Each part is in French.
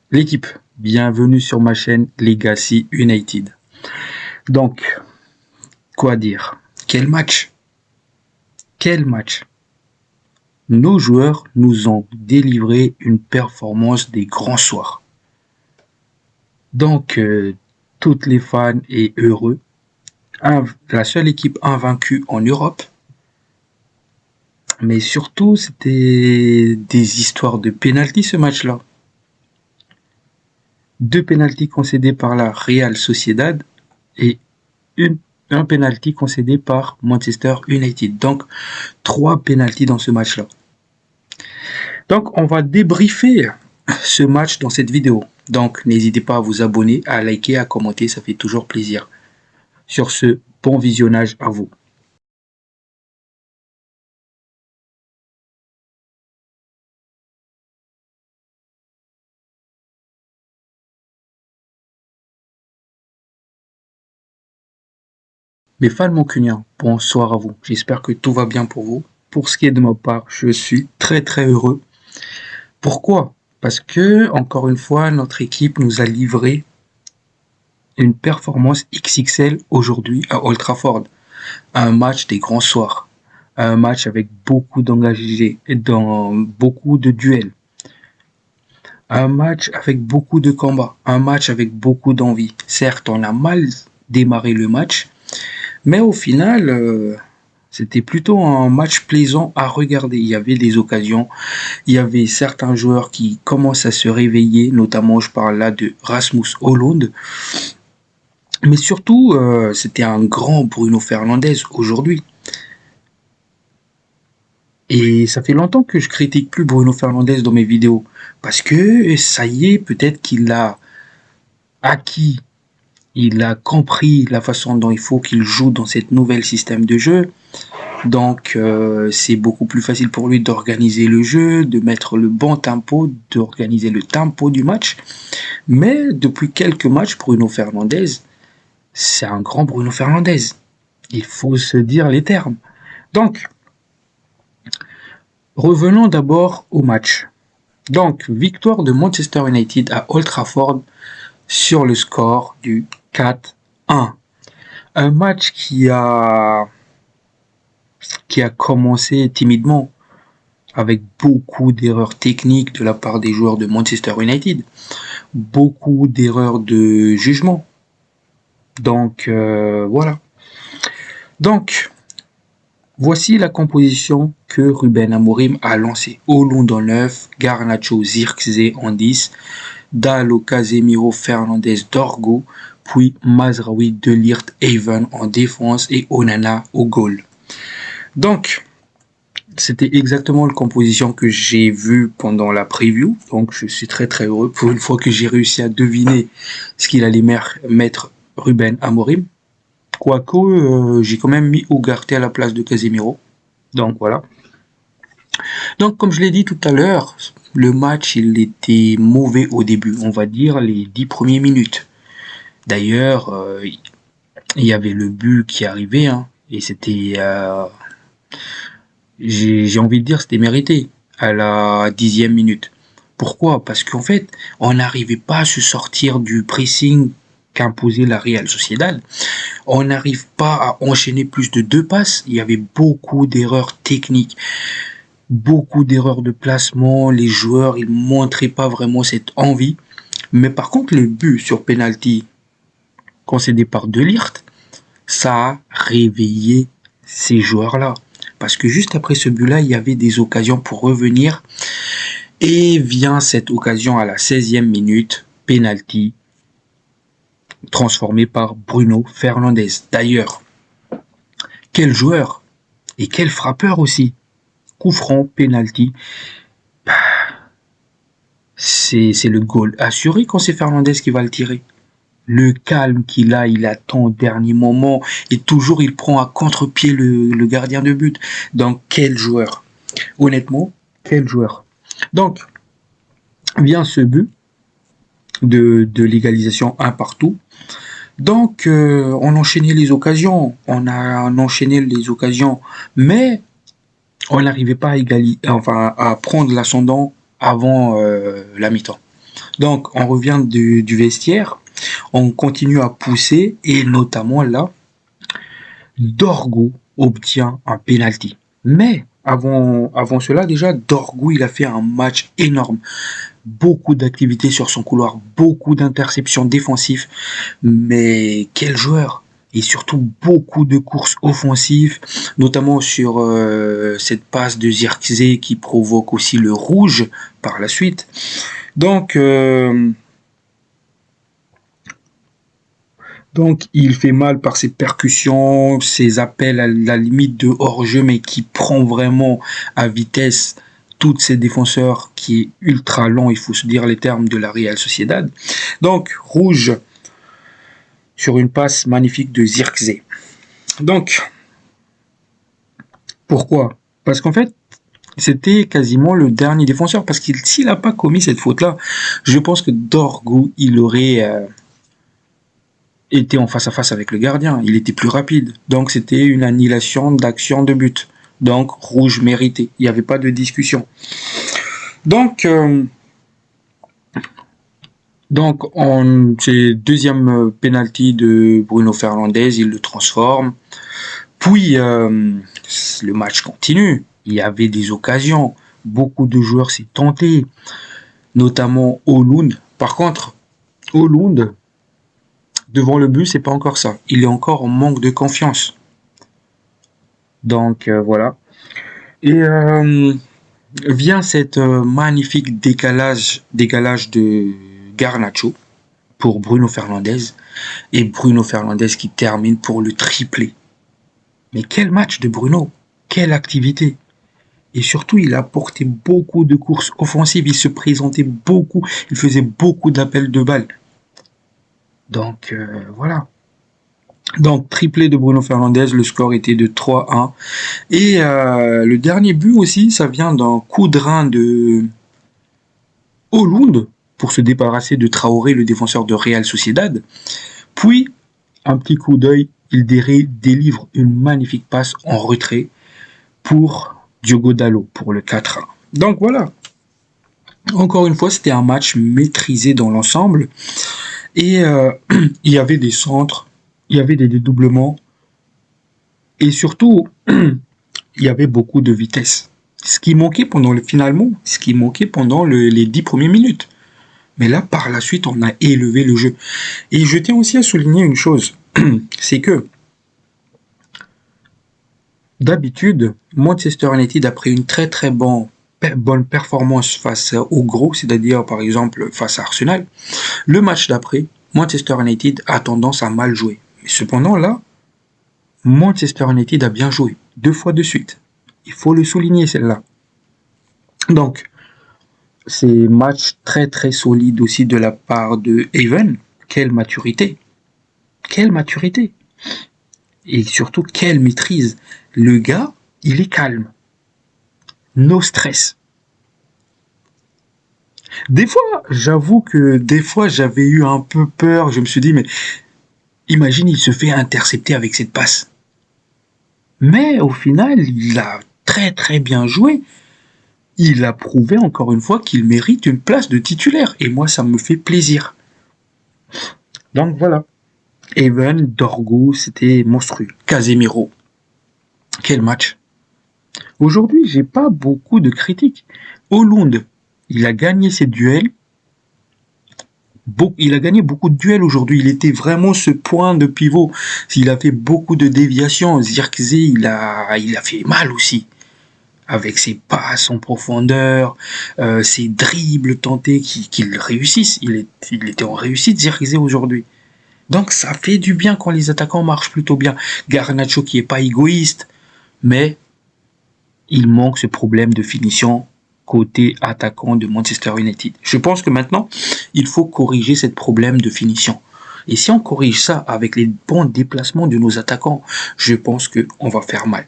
L'équipe, bienvenue sur ma chaîne Legacy United. Donc, quoi dire? Quel match? Quel match? Nos joueurs nous ont délivré une performance des grands soirs. Donc, toutes les fans est heureux. La seule équipe invaincue en Europe. Mais surtout, c'était des histoires de pénalty ce match-là. 2 pénaltys concédés par la Real Sociedad et un penalty concédé par Manchester United. Donc, 3 pénaltys dans ce match-là. Donc, on va débriefer ce match dans cette vidéo. Donc, n'hésitez pas à vous abonner, à liker, à commenter, ça fait toujours plaisir. Sur ce, bon visionnage à vous. Mes fans mancuniens, bonsoir à vous. J'espère que tout va bien pour vous. Pour ce qui est de ma part, je suis très heureux. Pourquoi? Parce que, encore une fois, notre équipe nous a livré une performance XXL aujourd'hui à Old Trafford. Un match des grands soirs. Un match avec beaucoup d'engagés, dans beaucoup de duels. Un match avec beaucoup de combats. Un match avec beaucoup d'envie. Certes, on a mal démarré le match, mais au final, c'était plutôt un match plaisant à regarder. Il y avait des occasions, il y avait certains joueurs qui commencent à se réveiller, notamment je parle là de Rasmus Højlund. Mais surtout, c'était un grand Bruno Fernandes aujourd'hui. Et ça fait longtemps que je critique plus Bruno Fernandes dans mes vidéos. Parce que ça y est, peut-être qu'il a acquis, il a compris la façon dont il faut qu'il joue dans cette nouvelle système de jeu. Donc c'est beaucoup plus facile pour lui d'organiser le jeu, de mettre le bon tempo, d'organiser le tempo du match. Mais depuis quelques matchs, Bruno Fernandes, c'est un grand Bruno Fernandes. Il faut se dire les termes. Donc, revenons d'abord au match. Donc, victoire de Manchester United à Old Trafford sur le score du 4-1. Un match qui a commencé timidement avec beaucoup d'erreurs techniques de la part des joueurs de Manchester United, beaucoup d'erreurs de jugement. Donc, voilà. Donc, voici la composition que Ruben Amorim a lancée. Højlund en 9, Garnacho, Zirkzee en 10, Dalot, Casemiro, Fernandes, Dorgo, puis Mazraoui, De Ligt, Haven en défense et Onana au goal. Donc, c'était exactement la composition que j'ai vue pendant la preview. Donc, je suis très heureux pour une fois que j'ai réussi à deviner ce qu'il allait mettre Ruben Amorim. Quoique, j'ai quand même mis Ugarte à la place de Casemiro. Donc, voilà. Donc, comme je l'ai dit tout à l'heure, le match, il était mauvais au début. On va dire les 10 premières minutes. D'ailleurs, il y avait le but qui arrivait, hein, et c'était... j'ai envie de dire c'était mérité à la 10e minute. Pourquoi? Parce qu'en fait, on n'arrivait pas à se sortir du pressing qu'imposait la Real Sociedad. On n'arrive pas à enchaîner plus de 2 passes. Il y avait beaucoup d'erreurs techniques, beaucoup d'erreurs de placement. Les joueurs, ils montraient pas vraiment cette envie. Mais par contre, le but sur penalty concédé par De Ligt, ça a réveillé ces joueurs-là. Parce que juste après ce but-là, il y avait des occasions pour revenir. Et vient cette occasion à la 16e minute, penalty, transformé par Bruno Fernandes. D'ailleurs, quel joueur et quel frappeur aussi. Coup franc, penalty. C'est le goal assuré quand c'est Fernandes qui va le tirer. Le calme qu'il a, il attend au dernier moment et toujours il prend à contre-pied le gardien de but. Donc quel joueur. Honnêtement, quel joueur. Donc, vient ce but de l'égalisation 1 partout. Donc, on enchaînait les occasions. On a enchaîné les occasions, mais on n'arrivait pas à prendre l'ascendant avant la mi-temps. Donc, on revient du vestiaire, on continue à pousser, et notamment là, Dorgo obtient un penalty. Mais avant cela, déjà, Dorgo, il a fait un match énorme. Beaucoup d'activités sur son couloir, beaucoup d'interceptions défensives. Mais quel joueur! Et surtout beaucoup de courses offensives, notamment sur cette passe de Zirkzee qui provoque aussi le rouge par la suite. Donc, il fait mal par ses percussions, ses appels à la limite de hors-jeu, mais qui prend vraiment à vitesse tous ces défenseurs qui est ultra lent, il faut se dire les termes de la Real Sociedad. Donc, rouge sur une passe magnifique de Zirkzee. Donc, pourquoi? Parce qu'en fait, c'était quasiment le dernier défenseur, parce qu'il s'il n'a pas commis cette faute-là, je pense que Dorgo, il aurait était en face à face avec le gardien, il était plus rapide. Donc c'était une annihilation d'action de but. Donc rouge mérité, il n'y avait pas de discussion. Donc c'est deuxième penalty de Bruno Fernandes, il le transforme. Puis le match continue, il y avait des occasions, beaucoup de joueurs s'est tenté, notamment Højlund. Par contre, Højlund, devant le but, c'est pas encore ça. Il est encore en manque de confiance. Donc voilà. Et vient cette magnifique décalage de Garnacho pour Bruno Fernandes. Et Bruno Fernandes qui termine pour le triplé. Mais quel match de Bruno! Quelle activité! Et surtout, il a apporté beaucoup de courses offensives. Il se présentait beaucoup. Il faisait beaucoup d'appels de balles. Donc voilà. Donc triplé de Bruno Fernandes, le score était de 3-1. Et le dernier but aussi, ça vient d'un coup de rein de Højlund pour se débarrasser de Traoré, le défenseur de Real Sociedad. Puis, un petit coup d'œil, il délivre une magnifique passe en retrait pour Diogo Dalot pour le 4-1. Donc voilà. Encore une fois, c'était un match maîtrisé dans l'ensemble. Et il y avait des centres, il y avait des dédoublements. Et surtout, il y avait beaucoup de vitesse. Ce qui manquait pendant les 10 premières minutes. Mais là, par la suite, on a élevé le jeu. Et je tiens aussi à souligner une chose. C'est que, d'habitude, Manchester United, après une très très bonne performance face au gros, c'est-à-dire par exemple face à Arsenal, le match d'après, Manchester United a tendance à mal jouer. Mais cependant, là, Manchester United a bien joué, 2 fois de suite. Il faut le souligner, celle-là. Donc, c'est match très très solide aussi de la part de Even. Quelle maturité! Quelle maturité! Et surtout, quelle maîtrise! Le gars, il est calme. No stress. Des fois, j'avoue que des fois, j'avais eu un peu peur. Je me suis dit, mais imagine, il se fait intercepter avec cette passe. Mais au final, il a très très bien joué. Il a prouvé encore une fois qu'il mérite une place de titulaire. Et moi, ça me fait plaisir. Donc voilà. Even, Dorgo, c'était monstrueux. Casemiro. Quel match. Aujourd'hui, j'ai pas beaucoup de critiques. Højlund, il a gagné ses duels. Il a gagné beaucoup de duels aujourd'hui. Il était vraiment ce point de pivot. Il a fait beaucoup de déviations. Zirkzee, il a fait mal aussi. Avec ses passes en profondeur, ses dribbles tentés qu'il réussisse. Il était en réussite, Zirkzee, aujourd'hui. Donc ça fait du bien quand les attaquants marchent plutôt bien. Garnacho qui est pas égoïste, mais il manque ce problème de finition côté attaquant de Manchester United. Je pense que maintenant, il faut corriger ce problème de finition. Et si on corrige ça avec les bons déplacements de nos attaquants, je pense qu'on va faire mal.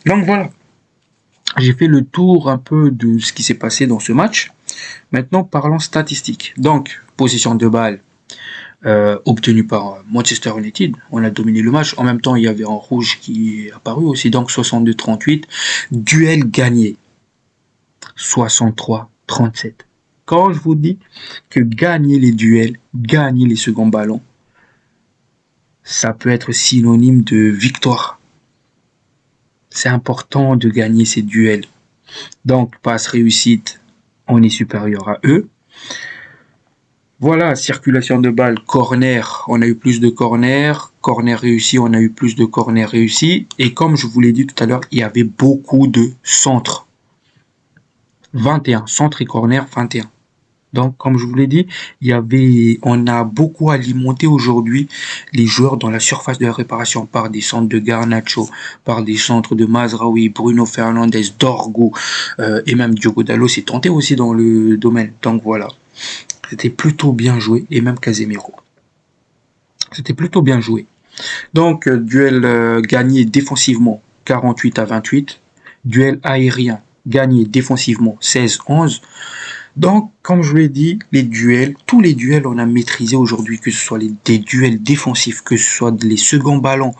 Donc voilà. J'ai fait le tour un peu de ce qui s'est passé dans ce match. Maintenant, parlons statistiques. Donc, possession de balle obtenue par Manchester United. On a dominé le match. En même temps, il y avait un rouge qui est apparu aussi. Donc, 62-38. Duel gagné. 63-37. Quand je vous dis que gagner les duels, gagner les seconds ballons, ça peut être synonyme de victoire. C'est important de gagner ces duels. Donc, passe réussite, on est supérieur à eux. Voilà, circulation de balles, corner, on a eu plus de corner, corner réussi, on a eu plus de corner réussi. Et comme je vous l'ai dit tout à l'heure, il y avait beaucoup de centres. 21, centre et corner, 21. Donc, comme je vous l'ai dit, on a beaucoup alimenté aujourd'hui les joueurs dans la surface de la réparation par des centres de Garnacho, par des centres de Mazraoui, Bruno Fernandes, Dorgo, et même Diogo Dalot s'est tenté aussi dans le domaine. Donc voilà, c'était plutôt bien joué, et même Casemiro. C'était plutôt bien joué. Donc, duel gagné défensivement, 48-28. Duel aérien, gagné défensivement, 16-11. Donc, comme je l'ai dit, les duels, tous les duels, on a maîtrisé aujourd'hui, que ce soit des duels défensifs, que ce soit les seconds ballons,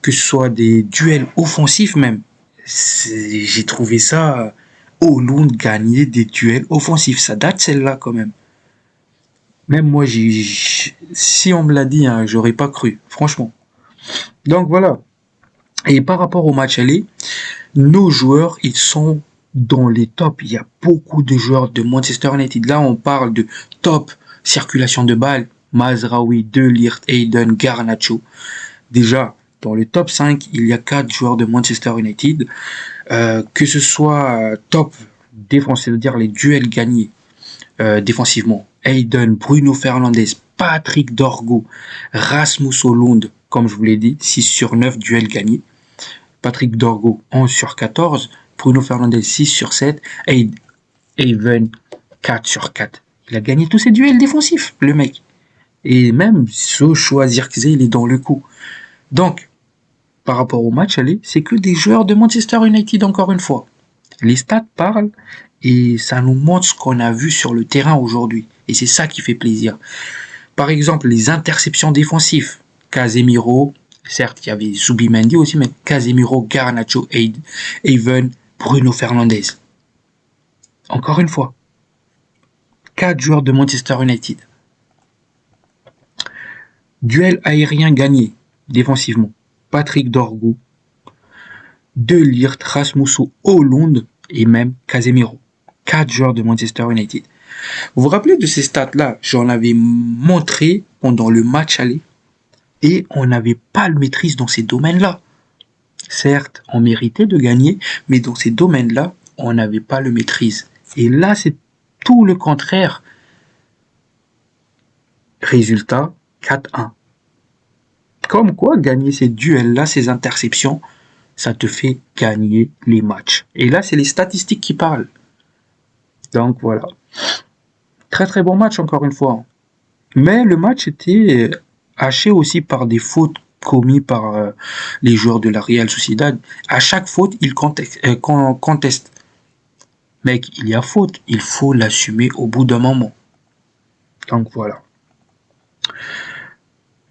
que ce soit des duels offensifs même. J'ai trouvé ça, Hollande gagner des duels offensifs. Ça date celle-là quand même. Même moi, si on me l'a dit, hein, j'aurais pas cru, franchement. Donc voilà. Et par rapport au match aller, nos joueurs, ils sont dans les tops. Il y a beaucoup de joueurs de Manchester United. Là, on parle de top circulation de balles. Mazraoui, De Ligt, Hayden, Garnacho. Déjà, dans le top 5, il y a 4 joueurs de Manchester United. Que ce soit top défense, c'est-à-dire les duels gagnés défensivement. Hayden, Bruno Fernandes, Patrick Dorgo, Rasmus Højlund, comme je vous l'ai dit, 6 sur 9 duels gagnés. Patrick Dorgo, 11 sur 14. Bruno Fernandes, 6 sur 7. Hayden, 4 sur 4. Il a gagné tous ses duels défensifs, le mec. Et même, ce choisir Zirkzee, il est dans le coup. Donc, par rapport au match aller, c'est que des joueurs de Manchester United, encore une fois. Les stats parlent et ça nous montre ce qu'on a vu sur le terrain aujourd'hui. Et c'est ça qui fait plaisir. Par exemple, les interceptions défensives. Casemiro, certes, il y avait Zubimendi aussi, mais Casemiro, Garnacho, Hayden, Bruno Fernandes. Encore une fois, 4 joueurs de Manchester United. Duel aérien gagné, défensivement. Patrick Dorgo, De Ligt, Rasmus Højlund et même Casemiro. 4 joueurs de Manchester United. Vous vous rappelez de ces stats-là? J'en avais montré pendant le match aller et on n'avait pas le maîtrise dans ces domaines-là. Certes, on méritait de gagner, mais dans ces domaines-là, on n'avait pas le maîtrise. Et là, c'est tout le contraire. Résultat, 4-1. Comme quoi, gagner ces duels-là, ces interceptions, ça te fait gagner les matchs. Et là, c'est les statistiques qui parlent. Donc voilà. Très très bon match encore une fois. Mais le match était haché aussi par des fautes commises par les joueurs de la Real Sociedad. À chaque faute, ils contestent. Mec, il y a faute, il faut l'assumer au bout d'un moment. Donc voilà.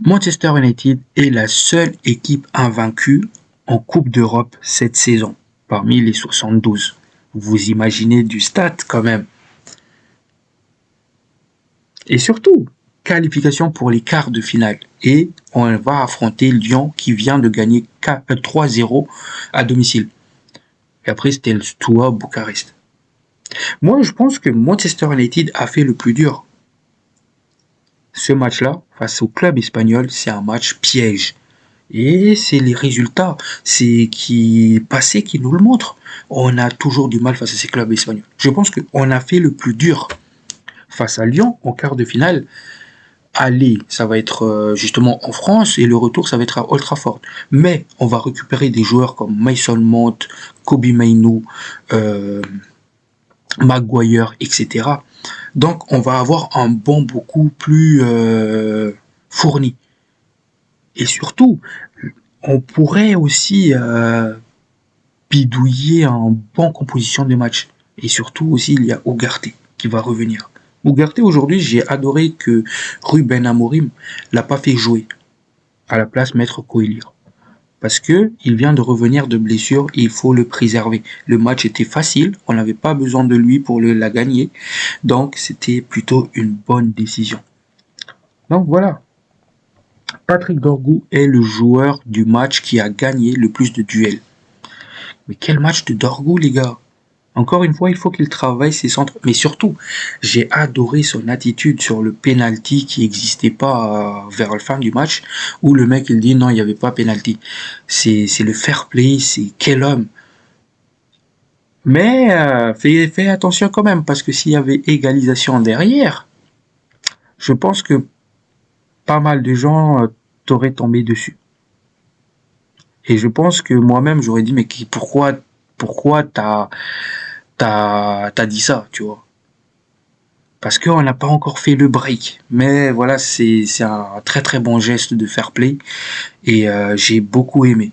Manchester United est la seule équipe invaincue en Coupe d'Europe cette saison, parmi les 72. Vous imaginez du stade quand même. Et surtout, qualification pour les quarts de finale. Et on va affronter Lyon qui vient de gagner 3-0 à domicile. Et après, c'était le Steaua Bucarest. Moi, je pense que Manchester United a fait le plus dur. Ce match-là, face au club espagnol, c'est un match piège. Et c'est les résultats, c'est qui passé qui nous le montrent. On a toujours du mal face à ces clubs espagnols. Je pense qu'on a fait le plus dur. Face à Lyon, en quart de finale, aller, ça va être justement en France et le retour, ça va être à Old Trafford. Mais on va récupérer des joueurs comme Mason Mount, Kobe Mainoo, Maguire, etc. Donc on va avoir un banc beaucoup plus fourni. Et surtout, on pourrait aussi bidouiller un bon composition de match. Et surtout aussi, il y a Ugarte qui va revenir. Ugarte, aujourd'hui, j'ai adoré que Ruben Amorim l'a pas fait jouer. À la place, mettre Coelho. parce que il vient de revenir de blessure et il faut le préserver. Le match était facile, on n'avait pas besoin de lui pour la gagner, donc c'était plutôt une bonne décision. Donc voilà, Patrick Dorgu est le joueur du match qui a gagné le plus de duels. Mais quel match de Dorgu, les gars! Encore une fois, il faut qu'il travaille ses centres. Mais surtout, j'ai adoré son attitude sur le penalty qui n'existait pas vers la fin du match, où le mec il dit non, il n'y avait pas penalty. C'est le fair play, c'est quel homme. Mais fais attention quand même, parce que s'il y avait égalisation derrière, je pense que pas mal de gens t'auraient tombé dessus. Et je pense que moi-même, j'aurais dit, mais pourquoi t'as dit ça, tu vois? Parce qu'on n'a pas encore fait le break. Mais voilà, c'est un très très bon geste de fair play et j'ai beaucoup aimé.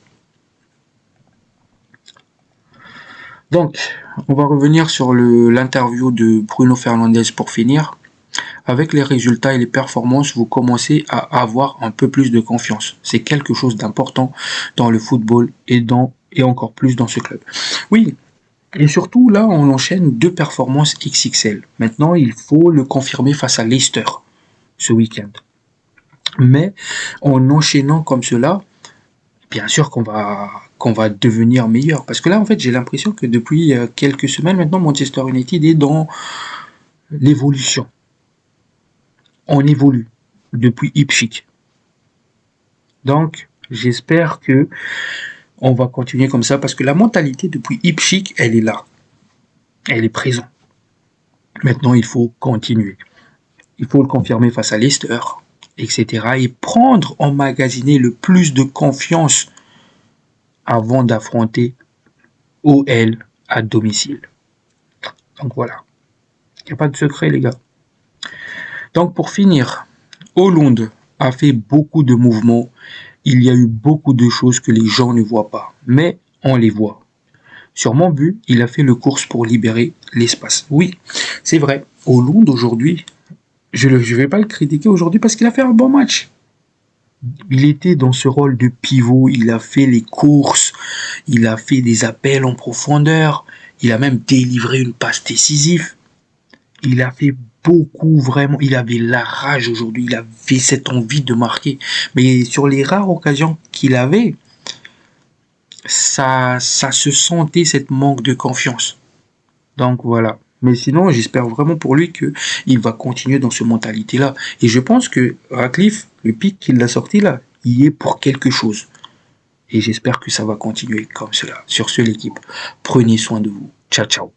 Donc, on va revenir sur l'interview de Bruno Fernandes pour finir. Avec les résultats et les performances, vous commencez à avoir un peu plus de confiance. C'est quelque chose d'important dans le football et encore plus dans ce club. Oui, et surtout, là, on enchaîne deux performances XXL. Maintenant, il faut le confirmer face à Leicester ce week-end. Mais en enchaînant comme cela, bien sûr qu'on va devenir meilleur. Parce que là, en fait, j'ai l'impression que depuis quelques semaines maintenant, Manchester United est dans l'évolution. On évolue depuis Ipswich. Donc, j'espère que on va continuer comme ça parce que la mentalité depuis Ipswich, elle est là. Elle est présente. Maintenant, il faut continuer. Il faut le confirmer face à Leicester, etc. Et prendre, emmagasiner le plus de confiance avant d'affronter OL à domicile. Donc voilà. Il n'y a pas de secret, les gars. Donc pour finir, Hollande a fait beaucoup de mouvements. Il y a eu beaucoup de choses que les gens ne voient pas. Mais on les voit. Sur mon but, il a fait le course pour libérer l'espace. Oui, c'est vrai. Hollande aujourd'hui, je ne vais pas le critiquer aujourd'hui parce qu'il a fait un bon match. Il était dans ce rôle de pivot, il a fait les courses, il a fait des appels en profondeur, il a même délivré une passe décisive. Il a fait beaucoup, vraiment, il avait la rage aujourd'hui, il avait cette envie de marquer. Mais sur les rares occasions qu'il avait, ça se sentait cette manque de confiance. Donc voilà. Mais sinon, j'espère vraiment pour lui qu'il va continuer dans cette mentalité-là. Et je pense que Ratcliffe, le pic qu'il a sorti là, il est pour quelque chose. Et j'espère que ça va continuer comme cela. Sur ce, l'équipe, prenez soin de vous. Ciao, ciao.